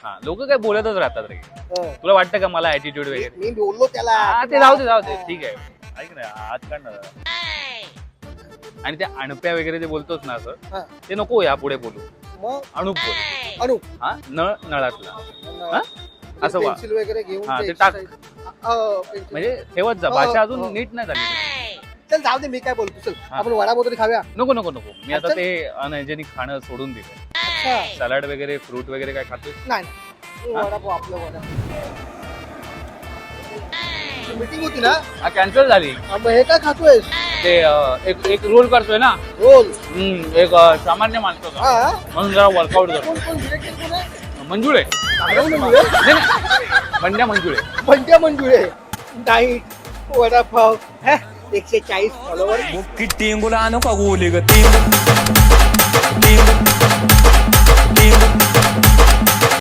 हा लोक काय बोलतच राहतात रे. तुला वाटतं का मला ऍटिट्यूड वगैरे? मी बोललो त्याला. ते जाऊ दे ठीक आहे. ऐक ना हात काढ ना. आणि त्या अणप्या वगैरे जे बोलतोस ना असं ते नको या पुढे बोलू. मग अणूप बोल. अणूप. हा नळातला असं वा. पेन्सिल वगैरे घेऊन हा, ते टाक. म्हणजे ठेवत जा. भाषा अजून नीट नाही झाली. चल जाऊ दे, मी काय बोलतो. चल आपण वडापाव तरी खाऊया. नको मी आता ते अनहायजेनिक खाणं सोडून दिलं. अच्छा. सलाड वगैरे फ्रूट वगैरे काय खातोय? नाही वडापाव आपलं वडापाव. मीटिंग होती ना? हा कॅन्सल झाली. मग हे काय खातोयस? ते एक रोल करतोय ना. रोल. एक सामान्य माणसाचा म्हणून जरा वर्कआउट करतो. कोण डिरेक्टर कोण आहे? मंजुळे. बंड्या मंजुळे. Diet vada pav 140 follower. मुक्की टिंगुला नको गोली ग टिंग